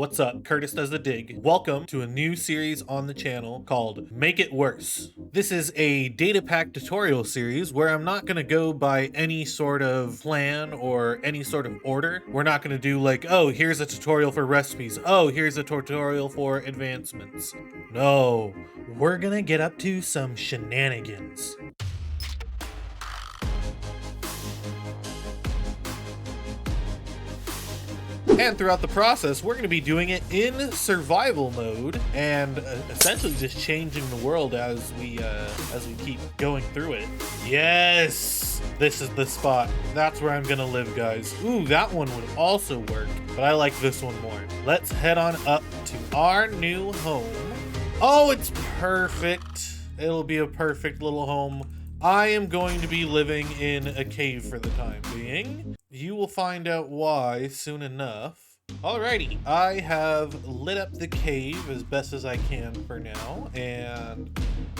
What's up? Curtis Does the Dig. Welcome to a new series on the channel called Make It Worse. This is a data pack tutorial series where I'm not going to go by any sort of plan or any sort of order. We're not going to do like, oh, here's a tutorial for recipes. Oh, here's a tutorial for advancements. No, we're going to get up to some shenanigans. And throughout the process, we're going to be doing it in survival mode and essentially just changing the world as we keep going through it. Yes, this is the spot. That's where I'm going to live, guys. Ooh, that one would also work, but I like this one more. Let's head on up to our new home. Oh, it's perfect. It'll be a perfect little home. I am going to be living in a cave for the time being. You will find out why soon enough. Alrighty, I have lit up the cave as best as I can for now, and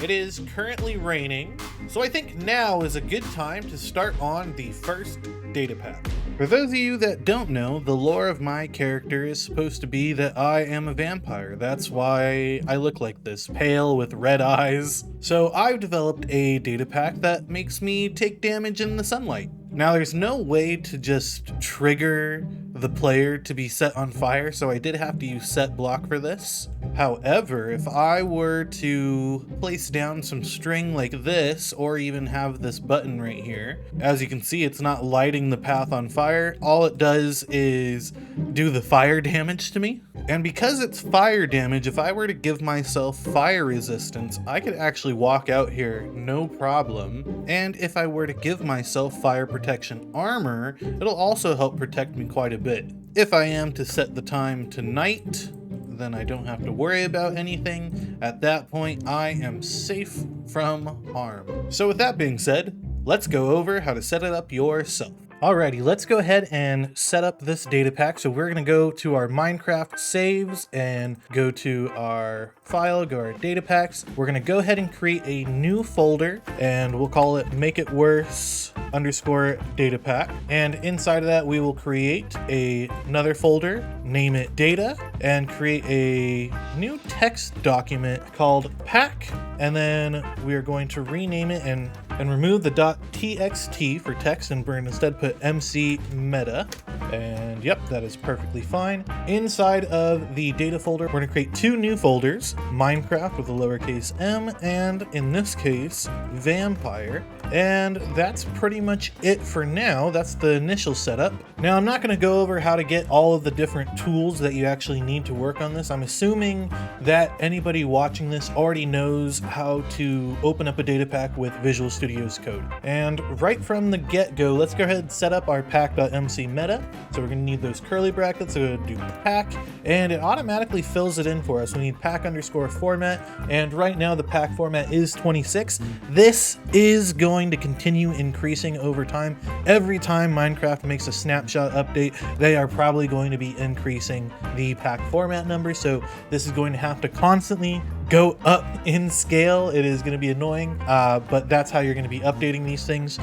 it is currently raining, so I think now is a good time to start on the first data pack. For those of you that don't know, the lore of my character is supposed to be that I am a vampire. That's why I look like this, pale with red eyes. So I've developed a data pack that makes me take damage in the sunlight. Now there's no way to just trigger the player to be set on fire, so I did have to use set block for this. However, if I were to place down some string like this, or even have this button right here, as you can see, it's not lighting the path on fire. All it does is do the fire damage to me. And because it's fire damage, if I were to give myself fire resistance, I could actually walk out here no problem. And if I were to give myself fire protection armor, it'll also help protect me quite a bit. If I am to set the time to night, then I don't have to worry about anything. At that point, I am safe from harm. So with that being said, let's go over how to set it up yourself. Alrighty, let's go ahead and set up this data pack. So we're gonna go to our Minecraft saves and go to our file, go to our data packs. We're gonna go ahead and create a new folder and we'll call it Make It Worse _ data pack. And inside of that, we will create another folder, name it data, and create a new text document called pack. And then we are going to rename it and remove the .txt for text, and we're going to instead put MC meta. And yep, that is perfectly fine. Inside of the data folder, we're going to create two new folders, Minecraft with a lowercase m, and in this case, vampire. And that's pretty much it for now. That's the initial setup. Now, I'm not going to go over how to get all of the different tools that you actually need to work on this. I'm assuming that anybody watching this already knows how to open up a data pack with Visual Studio's code. And right from the get-go, let's go ahead and set up our pack.mc meta. So we're going to need those curly brackets. So we're going to do pack, and it automatically fills it in for us. We need pack _ format, and right now the pack format is 26. This is going to continue increasing over time. Every time Minecraft makes a snapshot update, they are probably going to be increasing the pack format number. So this is going to have to constantly go up in scale. It is going to be annoying, but that's how you're going to be updating these things.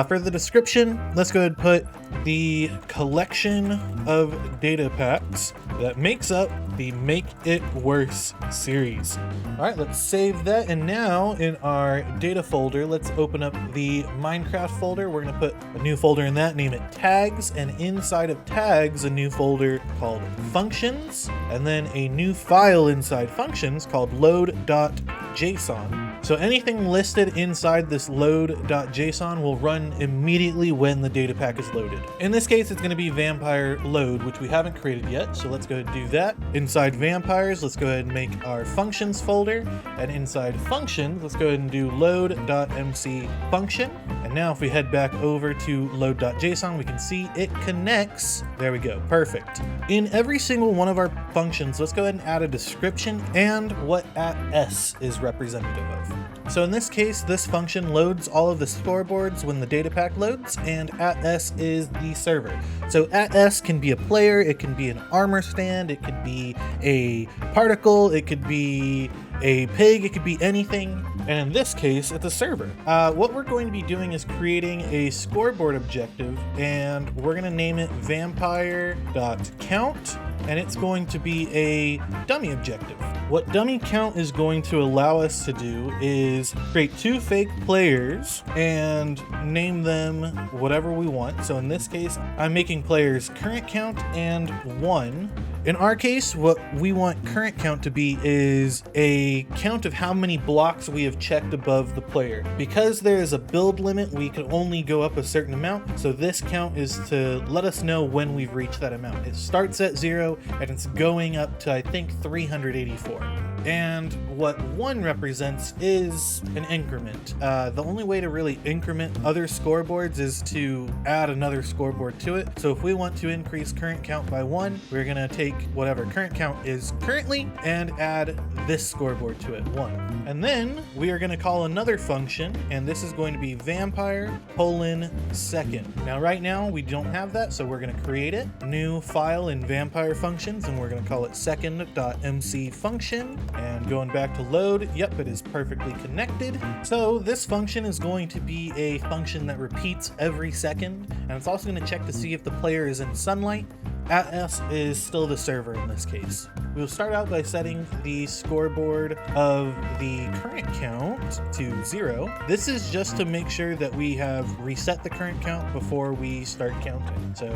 For the description, let's go ahead and put the collection of data packs that makes up the Make It Worse series. All right, let's save that. And now in our data folder, let's open up the Minecraft folder. We're going to put a new folder in that, name it tags, and inside of tags, a new folder called functions, and then a new file inside functions called load.json. So anything listed inside this load.json will run immediately when the data pack is loaded. In this case, it's going to be vampire load, which we haven't created yet. So let's go ahead and do that. Inside vampires, let's go ahead and make our functions folder. And inside functions, let's go ahead and do load.mc function. And now if we head back over to load.json, we can see it connects. There we go. Perfect. In every single one of our functions, let's go ahead and add a description and what @s is representative of. So in this case, this function loads all of the scoreboards when the data pack loads, and @s is the server. So @s can be a player, it can be an armor stand, it could be a particle, it could be a pig, it could be anything. And in this case, it's a server. What we're going to be doing is creating a scoreboard objective, and we're going to name it vampire.count, and it's going to be a dummy objective. What dummy count is going to allow us to do is create 2 fake players and name them whatever we want. So in this case, I'm making players current count and 1. In our case, what we want current count to be is a count of how many blocks we have checked above the player. Because there is a build limit, we can only go up a certain amount. So this count is to let us know when we've reached that amount. It starts at 0 and it's going up to, I think, 384. And what 1 represents is an increment. The only way to really increment other scoreboards is to add another scoreboard to it. So if we want to increase current count by 1, we're gonna take whatever current count is currently and add this scoreboard to it, 1. And then we are gonna call another function, and this is going to be vampire:2nd. Now right now we don't have that, so we're gonna create it. New file in vampire functions, and we're gonna call it second.mc function. And going back to load, yep, it is perfectly connected. So this function is going to be a function that repeats every second, and it's also going to check to see if the player is in sunlight. @s is still the server in this case. We'll start out by setting the scoreboard of the current count to 0. This is just to make sure that we have reset the current count before we start counting. So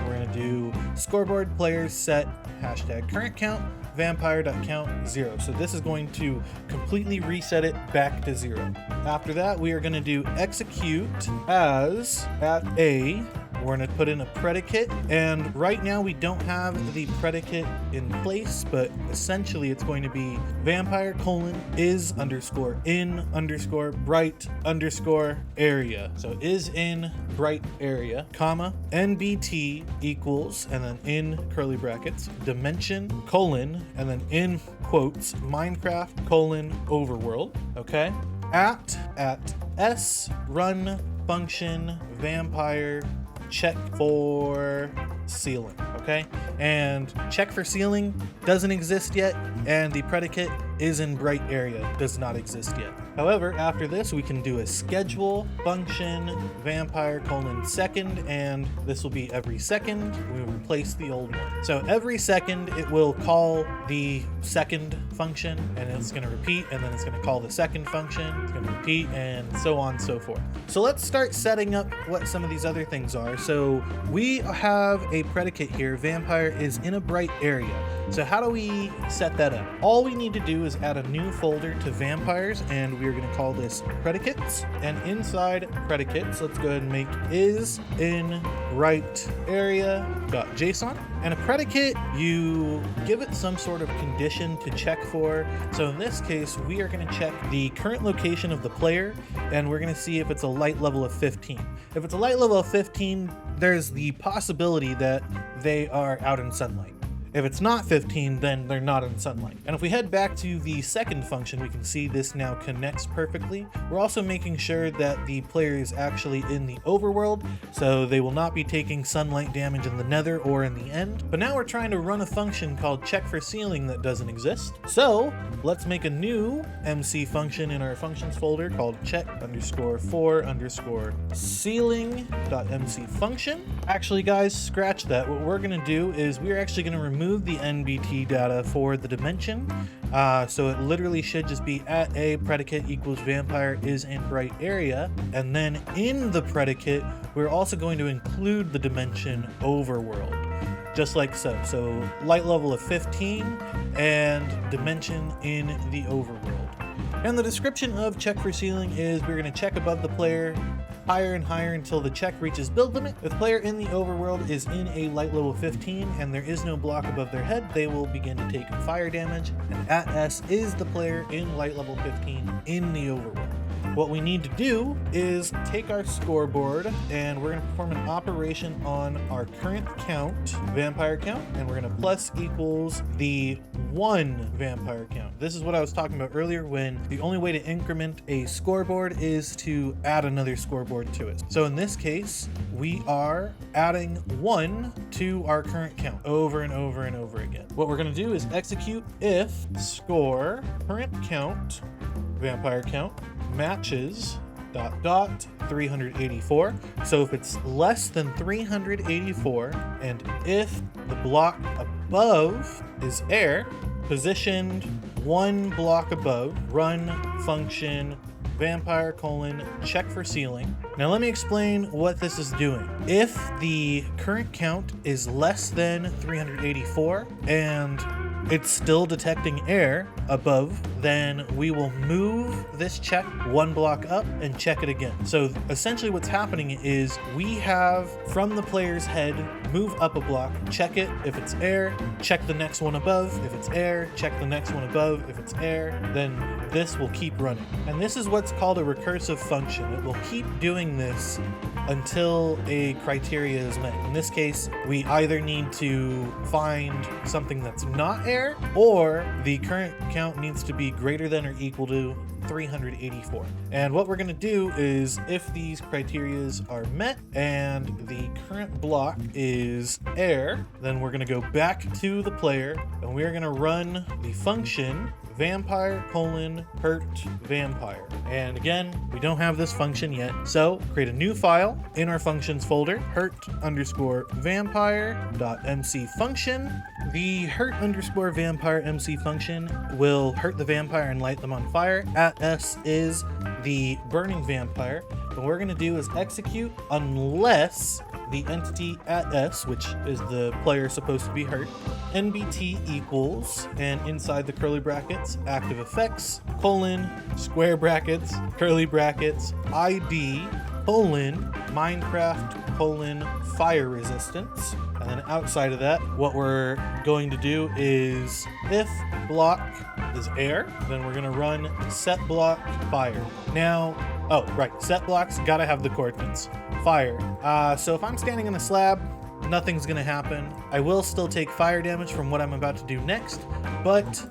we're going to do scoreboard players set #current count vampire.count 0. So this is going to completely reset it back to 0. After that, we are going to do execute as @a. We're going to put in a predicate, and right now we don't have the predicate in place, but essentially it's going to be vampire:"in_bright_area. So is in bright area, comma, NBT equals, and then in curly brackets, dimension, colon, and then in quotes, Minecraft, overworld, okay? At S run function vampire check for ceiling, okay? And check for ceiling doesn't exist yet, and the predicate is in bright area does not exist yet. However, after this, we can do a schedule function vampire:2nd, and this will be every second. We will replace the old one. So every second, it will call the second function, and it's going to repeat, and then it's going to call the second function, it's going to repeat, and so on and so forth. So let's start setting up what some of these other things are. So we have a predicate here, vampire is in a bright area. So how do we set that up? All we need to do is add a new folder to vampires, and we're going to call this predicates. And inside predicates, let's go ahead and make is in bright area.json. And a predicate, you give it some sort of condition to check for. So in this case, we are going to check the current location of the player, and we're going to see if it's a light level of 15. If it's a light level of 15, there's the possibility that they are out in sunlight. If it's not 15, then they're not in sunlight. And if we head back to the second function, we can see this now connects perfectly. We're also making sure that the player is actually in the overworld, so they will not be taking sunlight damage in the nether or in the end. But now we're trying to run a function called check for ceiling that doesn't exist. So let's make a new MC function in our functions folder called check_for_ceiling.mc function. Actually, guys, scratch that. What we're going to do is we're actually going to remove the NBT data for the dimension. So it literally should just be at a predicate equals vampire is in bright area. And then in the predicate, we're also going to include the dimension overworld, just like so. So light level of 15 and dimension in the overworld. And the description of check for ceiling is we're going to check above the player higher and higher until the check reaches build limit. If the player in the overworld is in a light level 15 and there is no block above their head, they will begin to take fire damage. And @S is the player in light level 15 in the overworld. what we need to do is take our scoreboard and we're going to perform an operation on our current count, vampire count, and we're going to plus equals the 1 vampire count. This is what I was talking about earlier, when the only way to increment a scoreboard is to add another scoreboard to it. So in this case, we are adding 1 to our current count over and over and over again. What we're going to do is execute if score current count, vampire count, matches ... 384. So if it's less than 384, and if the block above is air, positioned 1 block above, run function vampire : check for ceiling. Now let me explain what this is doing. If the current count is less than 384 and it's still detecting air above, then we will move this check 1 block up and check it again. So essentially what's happening is we have from the player's head, move up a block, check it. If it's air, check the next one above. If it's air, check the next one above. If it's air, then this will keep running. And this is what's called a recursive function. It will keep doing this until a criteria is met. In this case, we either need to find something that's not air, or the current count needs to be greater than or equal to 384. And what we're going to do is, if these criterias are met and the current block is air, then we're going to go back to the player and we're going to run the function vampire : hurt vampire. And again, we don't have this function yet, so create a new file in our functions folder, hurt_vampire.mc function. The hurt_vampire.mc function will hurt the vampire and light them on fire. @s is the burning vampire. And what we're going to do is execute unless the entity @s, which is the player supposed to be hurt, nbt equals, and inside the curly brackets, active effects, square brackets, curly brackets, id, Minecraft, fire resistance. And then outside of that, what we're going to do is, if block is air, then we're going to run set block fire. Now, oh, right, set blocks gotta have the coordinates. Fire. So if I'm standing on a slab, nothing's gonna happen. I will still take fire damage from what I'm about to do next, but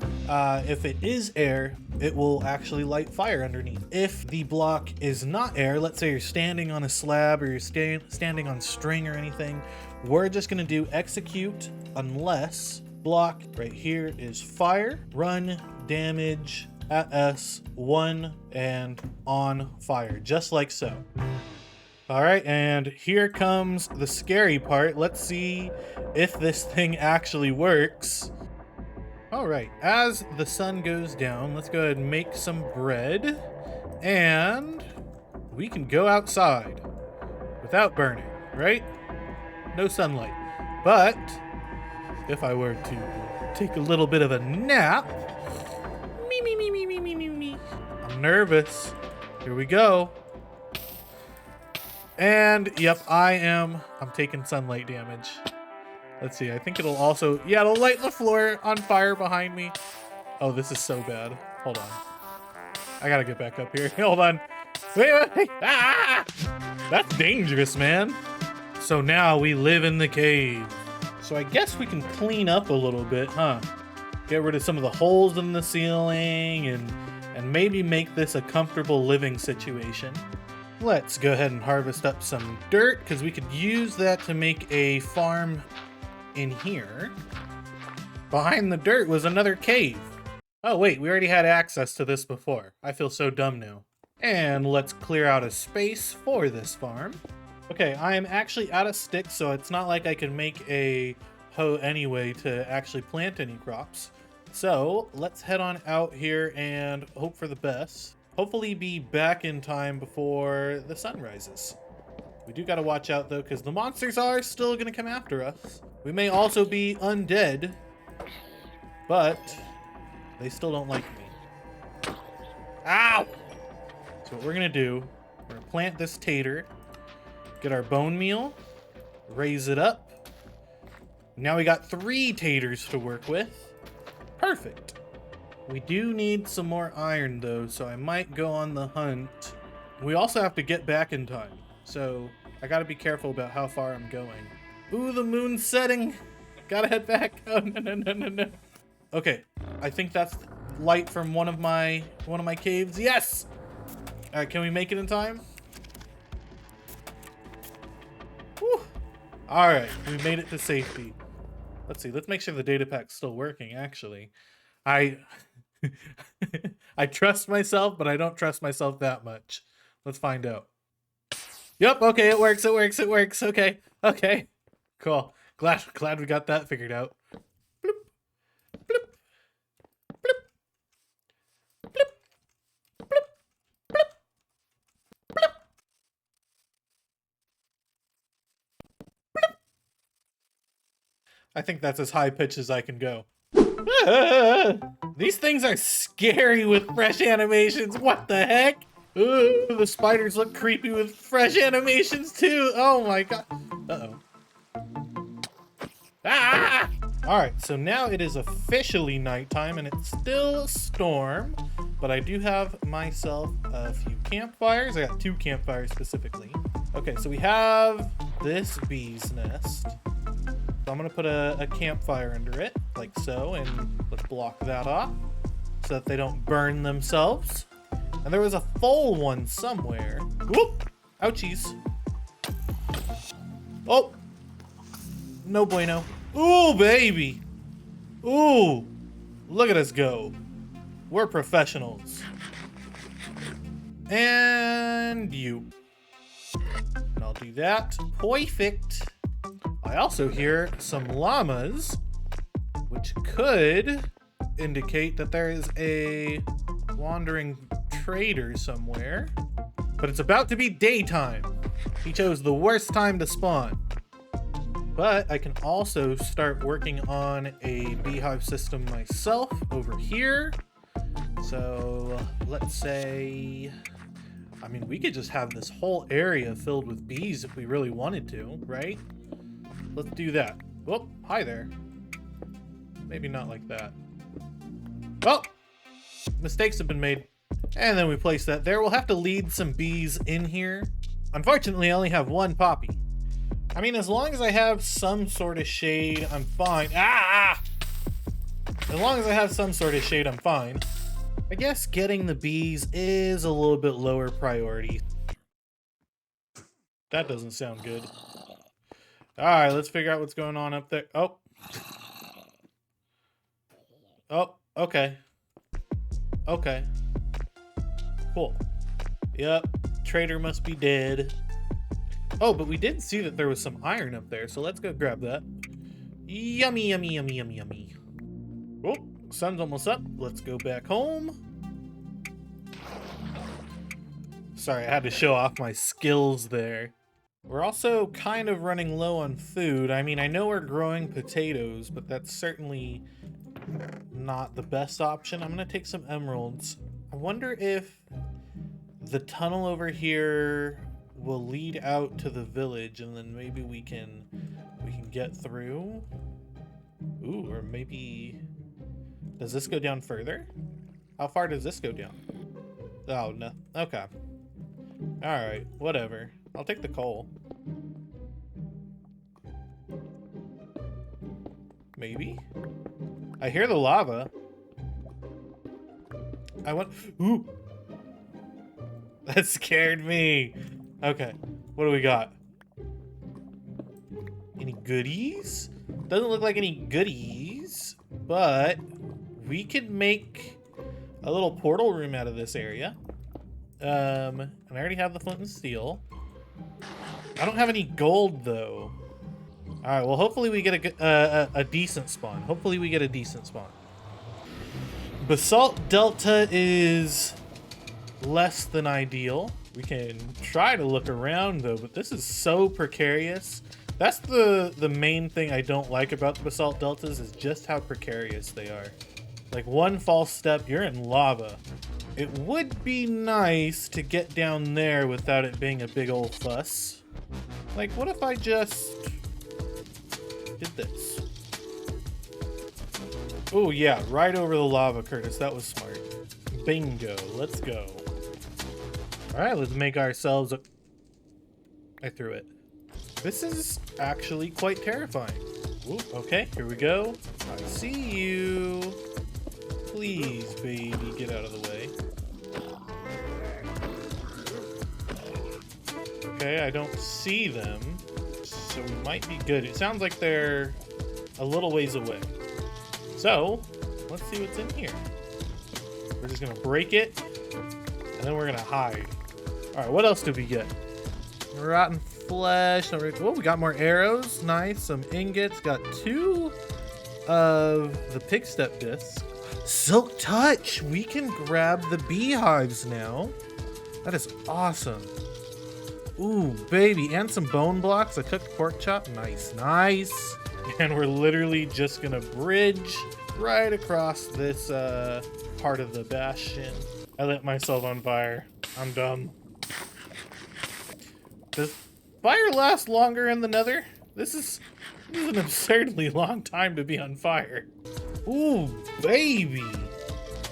if it is air, it will actually light fire underneath. If the block is not air, let's say you're standing on a slab or you're standing on string or anything, we're just gonna do execute unless block right here is fire, run damage @s1 and on fire, just like so. All right, and here comes the scary part. Let's see if this thing actually works. All right, as the sun goes down, let's go ahead and make some bread, and we can go outside without burning, right? No sunlight. But if I were to take a little bit of a nap, I'm nervous. Here we go. And yep, I'm taking sunlight damage. Let's see, I think it'll also, yeah, it'll light the floor on fire behind me. Oh, this is so bad. Hold on. I gotta get back up here. Hold on. Wait. Ah! That's dangerous, man. So now we live in the cave. So I guess we can clean up a little bit, huh? Get rid of some of the holes in the ceiling and maybe make this a comfortable living situation. Let's go ahead and harvest up some dirt, because we could use that to make a farm in here. Behind the dirt was another cave. Oh wait, we already had access to this before. I feel so dumb now. And let's clear out a space for this farm. Okay, I am actually out of sticks, so it's not like I can make a hoe anyway to actually plant any crops. So let's head on out here and hope for the best. Hopefully be back in time before the sun rises. We do gotta watch out though, because the monsters are still gonna come after us. We may also be undead, but they still don't like me. Ow! So what we're gonna do, we're gonna plant this tater, get our bone meal, raise it up. Now we got 3 taters to work with. Perfect. We do need some more iron though, so I might go on the hunt. We also have to get back in time, so I gotta be careful about how far I'm going. Ooh, the moon's setting. Gotta head back. Oh, no. Okay, I think that's light from one of my caves. Yes! All right, can we make it in time? Whew. All right, we made it to safety. Let's see, let's make sure the data pack's still working, actually. I trust myself, but I don't trust myself that much. Let's find out. Yep, okay, it works. Okay. Cool. Glad we got that figured out. Bloop, bloop, bloop, bloop, bloop, bloop, bloop, bloop. I think that's as high pitch as I can go. These things are scary with fresh animations. What the heck? Ooh, the spiders look creepy with fresh animations too. Oh my god. Uh-oh. Ah! Alright, so now it is officially nighttime and it's still a storm, but I do have myself a few campfires. I got 2 campfires specifically. Okay, so we have this bee's nest. So I'm gonna put a campfire under it, like so, and let's block that off so that they don't burn themselves. And there was a full one somewhere. Whoop! Ouchies. Oh! No bueno. Ooh, baby! Ooh! Look at us go. We're professionals. And you. And I'll do that. Perfect. I also hear some llamas, which could indicate that there is a wandering trader somewhere. But it's about to be daytime. He chose the worst time to spawn. But I can also start working on a beehive system myself over here. So let's say, I mean, we could just have this whole area filled with bees if we really wanted to, right? Let's do that. Oh, hi there. Maybe not like that. Oh, mistakes have been made. And then we place that there. We'll have to lead some bees in here. Unfortunately, I only have 1 poppy. I mean, as long as I have some sort of shade, I'm fine. Ah! As long as I have some sort of shade, I'm fine. I guess getting the bees is a little bit lower priority. That doesn't sound good. Alright, let's figure out what's going on up there. Oh. Oh, okay. Okay. Cool. Yep, trader must be dead. Oh, but we did see that there was some iron up there, so let's go grab that. Yummy, yummy, yummy, yummy, yummy. Oh, sun's almost up. Let's go back home. Sorry, I had to show off my skills there. We're also kind of running low on food. I mean, I know we're growing potatoes, but that's certainly not the best option. I'm gonna take some emeralds. I wonder if the tunnel over here will lead out to the village, and then maybe we can get through. Ooh, or maybe, does this go down further? How far does this go down? Oh, no. Okay. All right, whatever. I'll take the coal. Maybe? I hear the lava. I went, ooh. That scared me. Okay, what do we got? Any goodies? Doesn't look like any goodies, but we could make a little portal room out of this area. And I already have the flint and steel. I don't have any gold though. All right, well, hopefully we get a decent spawn. Hopefully we get a decent spawn. Basalt Delta is less than ideal. We can try to look around though, but this is so precarious. That's the main thing I don't like about the Basalt Deltas, is just how precarious they are. Like, one false step, you're in lava. It would be nice to get down there without it being a big old fuss. Like, what if I just did this? Oh yeah, right over the lava, Curtis. That was smart. Bingo. Let's go. All right, let's make ourselves a... I threw it. This is actually quite terrifying. Ooh, okay, here we go. I see you. Please, baby, get out of the way. Okay, I don't see them, so we might be good. It sounds like they're a little ways away. So, let's see what's in here. We're just gonna break it, and then we're gonna hide. Alright, what else did we get? Rotten flesh. Oh, we got more arrows. Nice. Some ingots. Got 2 of the pig step discs. Silk touch. We can grab the beehives now. That is awesome. Ooh, baby. And some bone blocks. A cooked pork chop. Nice. Nice. And we're literally just gonna bridge right across this part of the bastion. I lit myself on fire. I'm dumb. Does fire last longer in the nether? This is an absurdly long time to be on fire. Ooh, baby.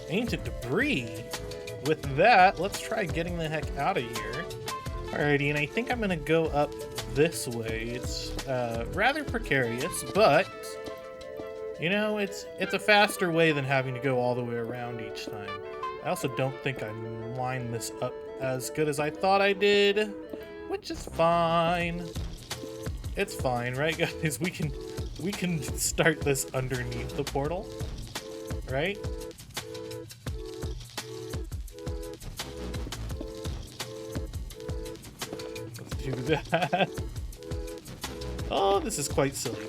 Ancient debris. With that, let's try getting the heck out of here. Alrighty, and I think I'm gonna go up this way. It's rather precarious, but you know, it's a faster way than having to go all the way around each time. I also don't think I lined this up as good as I thought I did, which is fine. It's fine, right, guys? We can start this underneath the portal, right? Let's do that. Oh, this is quite silly.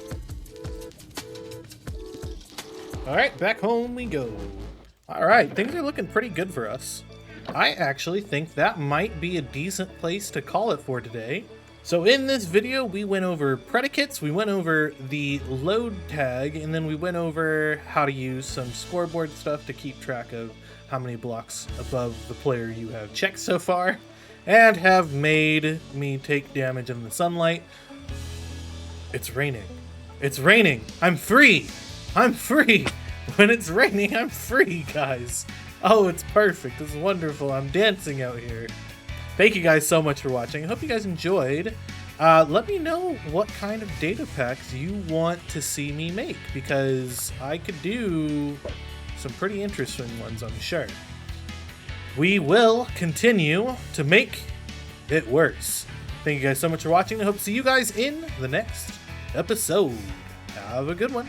All right, back home we go. All right, things are looking pretty good for us. I actually think that might be a decent place to call it for today. So in this video, we went over predicates, we went over the load tag, and then we went over how to use some scoreboard stuff to keep track of how many blocks above the player you have checked so far, and have made me take damage in the sunlight. It's raining. It's raining. I'm free. I'm free. When it's raining, I'm free, guys. Oh, it's perfect. It's wonderful. I'm dancing out here. Thank you guys so much for watching. I hope you guys enjoyed. Let me know what kind of data packs you want to see me make, because I could do some pretty interesting ones, I'm sure. We will continue to make it worse. Thank you guys so much for watching. I hope to see you guys in the next episode. Have a good one.